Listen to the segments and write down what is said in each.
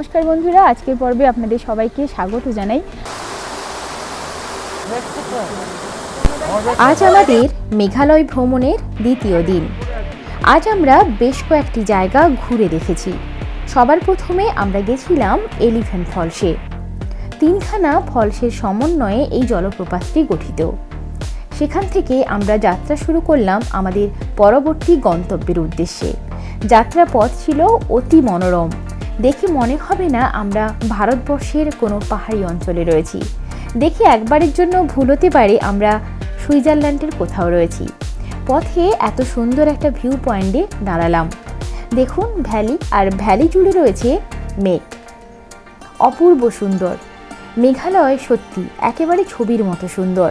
নমস্কার বন্ধুরা, আজকের পর্বে আপনাদের সবাইকে স্বাগত জানাই। আজ আমাদের মেঘালয় ভ্রমণের দ্বিতীয় দিন। আজ আমরা বেশ কয়েকটি জায়গা ঘুরে দেখেছি। সবার প্রথমে আমরা গেছিলাম এলিফ্যান্ট ফলসে। তিনখানা ফলসের সমন্বয়ে এই জলপ্রপাতটি গঠিত। সেখান থেকে আমরা যাত্রা শুরু করলাম আমাদের পরবর্তী গন্তব্যের উদ্দেশ্যে। যাত্রা পথ ছিল অতি মনোরম। দেখে মনে হবে না আমরা ভারতবর্ষের কোনো পাহাড়ি অঞ্চলে রয়েছি। দেখে একবারের জন্য ভুল হতে পারে আমরা সুইজারল্যান্ডের কোথাও রয়েছি। পথে এত সুন্দর একটা ভিউ পয়েন্টে দাঁড়ালাম। দেখুন ভ্যালি, আর ভ্যালি জুড়ে রয়েছে মেঘ। অপূর্ব সুন্দর। মেঘালয় সত্যি একেবারে ছবির মতো সুন্দর।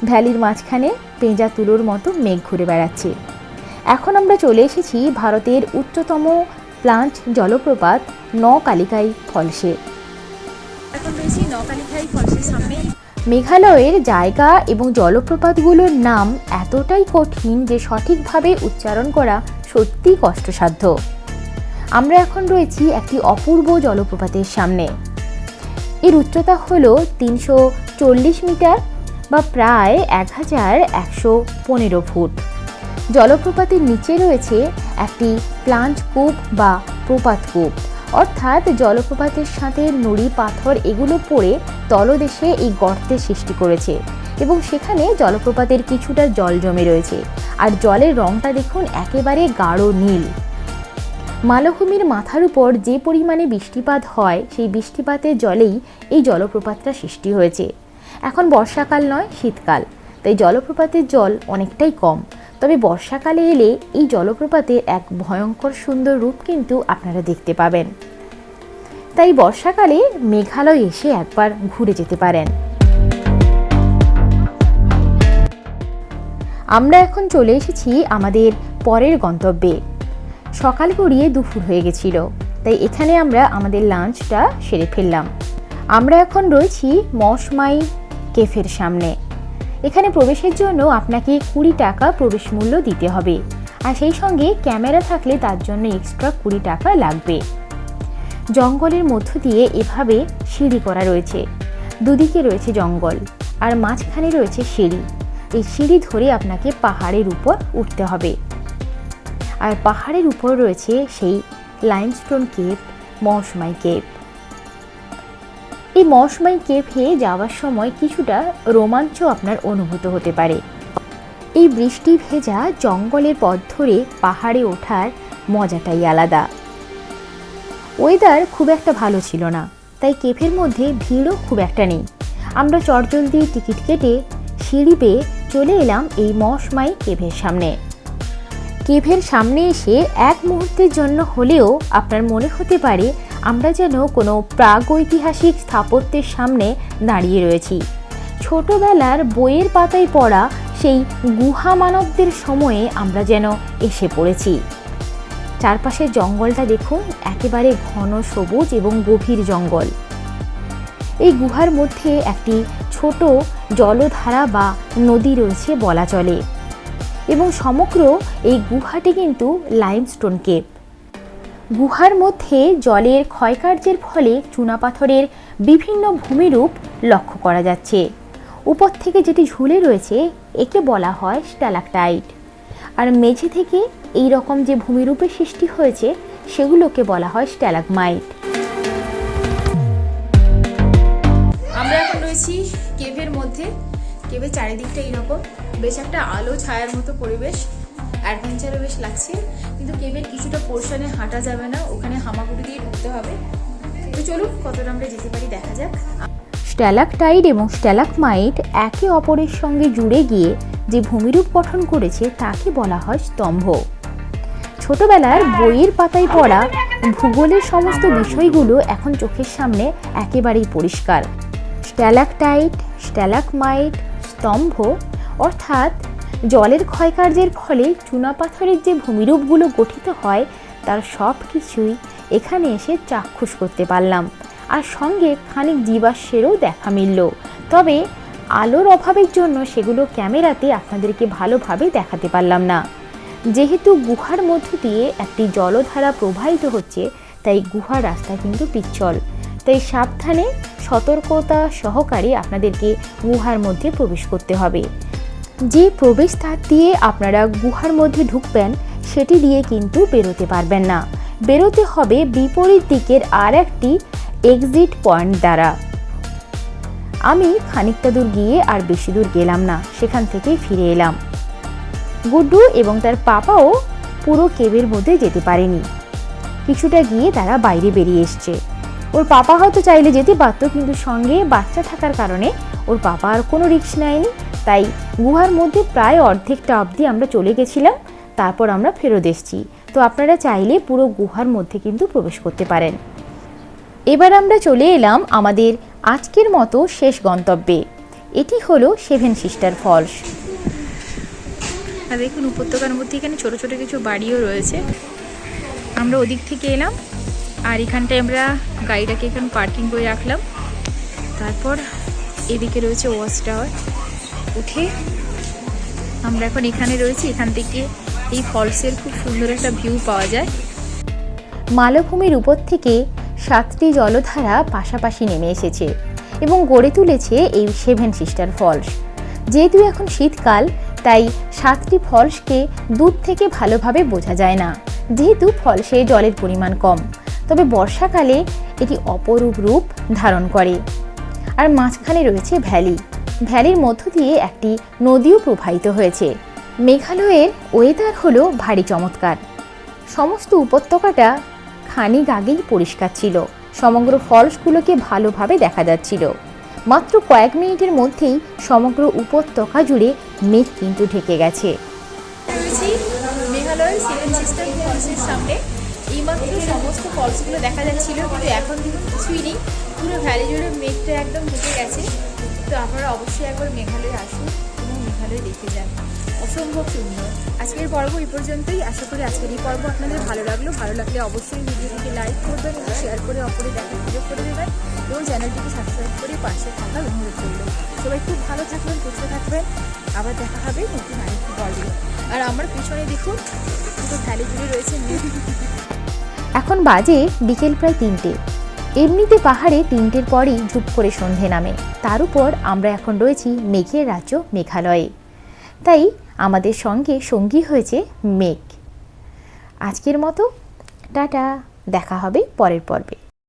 ভ্যালির মাঝখানে পেঁজা তুলোর মতো মেঘ ঘুরে বেড়াচ্ছে। এখন আমরা চলে এসেছি ভারতের উচ্চতম প্লান্ট জলপ্রপাত নকালিকাই ফলসে। এখন রয়েছি নকালিকাই ফলসের সামনে। মেঘালয়ের জায়গা এবং জলপ্রপাতগুলোর নাম এতটাই কঠিন যে সঠিকভাবে উচ্চারণ করা সত্যিই কষ্টসাধ্য। আমরা এখন রয়েছি একটি অপূর্ব জলপ্রপাতের সামনে। এর উচ্চতা হল 340 মিটার বা প্রায় 1115 ফুট। জলপ্রপাতের নিচে রয়েছে একটি প্লাঞ্চ কূপ বা প্রপাত কূপ, অর্থাৎ জলপ্রপাতের সাথে নুড়ি পাথর এগুলো পড়ে তলদেশে এই গর্তের সৃষ্টি করেছে এবং সেখানে জলপ্রপাতের কিছুটা জল জমে রয়েছে। আর জলের রংটা দেখুন একেবারে গাঢ় নীল। মালভূমির মাথার উপর যে পরিমাণে বৃষ্টিপাত হয় সেই বৃষ্টিপাতের জলেই এই জলপ্রপাতটা সৃষ্টি হয়েছে। এখন বর্ষাকাল নয়, শীতকাল, তাই জলপ্রপাতের জল অনেকটাই কম। তবে বর্ষাকালে এলে এই জলপ্রপাতের এক ভয়ঙ্কর সুন্দর রূপ কিন্তু আপনারা দেখতে পাবেন। তাই বর্ষাকালে মেঘালয় এসে একবার ঘুরে যেতে পারেন। আমরা এখন চলে এসেছি আমাদের পরের গন্তব্যে। সকাল গড়িয়ে দুপুর হয়ে গেছিল, তাই এখানে আমরা আমাদের লাঞ্চটা সেরে ফেললাম। আমরা এখন রয়েছি মশমাই কেফের সামনে। এখানে প্রবেশের জন্য আপনাকে 20 টাকা প্রবেশ মূল্য দিতে হবে, আর সেই সঙ্গে ক্যামেরা থাকলে তার জন্য এক্সট্রা 20 টাকা লাগবে। জঙ্গলের মধ্য দিয়ে এভাবে সিঁড়ি করা রয়েছে। দুদিকে রয়েছে জঙ্গল আর মাঝখানে রয়েছে সিঁড়ি। এই সিঁড়ি ধরে আপনাকে পাহাড়ের উপর উঠতে হবে। আর পাহাড়ের উপর রয়েছে সেই লাইমস্টোন কেভ, মশমাই কেভ। এই মশমাই কেভে যাওয়ার সময় কিছুটা রোমাঞ্চ আপনার অনুভূত হতে পারে। এই বৃষ্টি ভেজা জঙ্গলের পথ ধরে পাহাড়ে ওঠার মজাটাই আলাদা। ওয়েদার খুব একটা ভালো ছিল না, তাই কেভের মধ্যে ভিড়ও খুব একটা নেই। আমরা চটজলদি টিকিট কেটে সিঁড়ি পেয়ে চলে এলাম এই মশমাই কেভের সামনে। কেভের সামনে এসে এক মুহূর্তের জন্য হলেও আপনার মনে হতে পারে আমরা যেন কোনো প্রাগৈতিহাসিক স্থাপত্যের সামনে দাঁড়িয়ে রয়েছি। ছোটবেলার বইয়ের পাতায় পড়া সেই গুহা মানবদের সময়ে আমরা যেন এসে পড়েছি। চারপাশের জঙ্গলটা দেখুন, একেবারে ঘন সবুজ এবং গভীর জঙ্গল। এই গুহার মধ্যে একটি ছোট জলধারা বা নদী রয়েছে বলা চলে, এবং সমগ্র এই গুহাটি কিন্তু লাইমস্টোন কেভ। গুহার মধ্যে জলের ক্ষয়কার্যের ফলে চুনাপাথরের বিভিন্ন ভূমিরূপ লক্ষ্য করা যাচ্ছে। উপর থেকে যেটি ঝুলে রয়েছে একে বলা হয় স্ট্যালাকটাইট, আর মেঝে থেকে এই রকম যে ভূমিরূপের সৃষ্টি হয়েছে সেগুলোকে বলা হয় স্ট্যালাগমাইট। আমরা এখন রয়েছি কেভের মধ্যে। কেভের চারিদিকটা এইরকম, বেশ একটা আলো ছায়ার মতো পরিবেশ, অ্যাডভেঞ্চারও বেশ লাগছে। কিন্তু কেভের কিছুটা পোর্শনে হাঁটা যাবে না, ওখানে হামাগুড়ি দিয়ে ঢুকতে হবে। তো চলুন কতটা আমরা যেতে পারি দেখা যাক। স্ট্যালাকটাইট এবং স্ট্যালাগমাইট একে অপরের সঙ্গে জুড়ে গিয়ে যে ভূমিরূপ গঠন করেছে তাকে বলা হয় স্তম্ভ। ছোটবেলার বইয়ের পাতায় পড়া ভূগোলের সমস্ত বিষয়গুলো এখন চোখের সামনে একেবারেই পরিষ্কার। স্ট্যালাকটাইট, স্ট্যালাগমাইট, স্তম্ভ অর্থাৎ জলের ক্ষয়কার্যের ফলে চুনাপাথরের যে ভূমিরূপগুলো গঠিত হয় তার সব কিছুই এখানে এসে চাক্ষুষ করতে পারলাম, আর সঙ্গে খানিক জীবাশ্মেরও দেখা মিলল। তবে আলোর অভাবের জন্য সেগুলো ক্যামেরাতে আপনাদেরকে ভালোভাবে দেখাতে পারলাম না। যেহেতু গুহার মধ্য দিয়ে একটি জলধারা প্রবাহিত হচ্ছে, তাই গুহার রাস্তা কিন্তু পিচ্ছল, তাই সাবধানে সতর্কতা সহকারে আপনাদেরকে গুহার মধ্যে প্রবেশ করতে হবে। যে প্রবেশদ্বার দিয়ে আপনারা গুহার মধ্যে ঢুকবেন সেটি দিয়ে কিন্তু বেরোতে পারবেন না, বেরোতে হবে বিপরীত দিকের আর একটি এক্সিট পয়েন্ট দ্বারা। আমি খানিকটা দূর গিয়ে আর বেশি দূর গেলাম না, সেখান থেকেই ফিরে এলাম। গুড্ডু এবং তার পাপাও পুরো কেভের মধ্যে যেতে পারেনি, কিছুটা গিয়ে তারা বাইরে বেরিয়ে এসছে। ওর পাপা হয়তো চাইলে যেতে পারত, কিন্তু সঙ্গে বাচ্চা থাকার কারণে ওর পাপা আর কোনো রিস্ক নেয়নি। তাই গুহার মধ্যে প্রায় অর্ধেকটা অবধি আমরা চলে গেছিলাম, তারপর আমরা ফেরত এসেছি। তো আপনারা চাইলে পুরো গুহার মধ্যে কিন্তু প্রবেশ করতে পারেন। এবার আমরা চলে এলাম আমাদের আজকের মতো শেষ গন্তব্যে। এটি হলো সেভেন সিস্টার ফলস। আর দেখুন উপত্যকার মধ্যে এখানে ছোট ছোট কিছু বাড়িও রয়েছে। আমরা ওদিক থেকে এলাম আর এখানটায় আমরা গাড়িটাকে এখানে পার্কিং করে রাখলাম। তারপর এদিকে রয়েছে ওয়াচ টাওয়ার, উঠে আমরা এখন এখানে রয়েছি। এখান থেকে এই ফলসের খুব সুন্দর একটা ভিউ পাওয়া যায়। মালভূমির উপর থেকে 7টি জলধারা পাশাপাশি নেমে এসেছে এবং গড়ে তুলেছে এই সেভেন সিস্টার ফলস। যেহেতু এখন শীতকাল, তাই 7টি ফলসকে দূর থেকে ভালোভাবে বোঝা যায় না, যেহেতু ফলসে জলের পরিমাণ কম। তবে বর্ষাকালে এটি অপরূপ রূপ ধারণ করে। আর মাঝখানে রয়েছে ভ্যালি, ভ্যালির মধ্য দিয়ে একটি নদীও প্রবাহিত হয়েছে। মেঘালয়ের ওয়েদার হলো ভারী চমৎকার। সমস্ত উপত্যকাটা খানিক আগেই পরিষ্কার ছিল, সমগ্র ফলসগুলোকে ভালোভাবে দেখা যাচ্ছিল। মাত্র কয়েক মিনিটের মধ্যেই সমগ্র উপত্যকা জুড়ে মেঘ কিন্তু ঢেকে গেছে। মেঘালয়ের সেভেন সিস্টার ফলসের সামনে এইমাত্র সমস্ত ফলসগুলো দেখা যাচ্ছিল, কিন্তু এখন কিন্তু কিছুই নেই, পুরো ভ্যালি জুড়ে মেঘটা একদম ঢেকে গেছে। তো আপনারা অবশ্যই একবার মেঘালয়ে আসুন এবং মেঘালয় দেখে যান, অসম্ভব সুন্দর। আজকের পর্ব এই পর্যন্তই। আশা করি আজকের এই পর্ব আপনাদের ভালো লাগলো। ভালো লাগলে অবশ্যই ভিডিওটিকে লাইক করবেন এবং শেয়ার করে অপরে দেখার সুযোগ করে দেবেন এবং চ্যানেলটিকে সাবস্ক্রাইব করে পাশে থাকার অনুরোধ করল। সবাই খুব ভালো থাকবেন, সুস্থ থাকবেন। আবার দেখা হবে নতুন আরেকটি পর্বে। আর আমার পিছনে দেখুন দুটো ভ্যালি জুড়ে রয়েছে। এখন বাজে বিকেল প্রায় 3টে। এমনিতে পাহাড়ে 3টের পরই ঝুপ করে সন্ধে নামে, তার উপর আমরা এখন রয়েছি মেঘের রাজ্য মেঘালয়ে। তাই আমাদের সঙ্গে সঙ্গী হয়েছে মেঘ। আজকের মতো টাটা, দেখা হবে পরের পর্বে।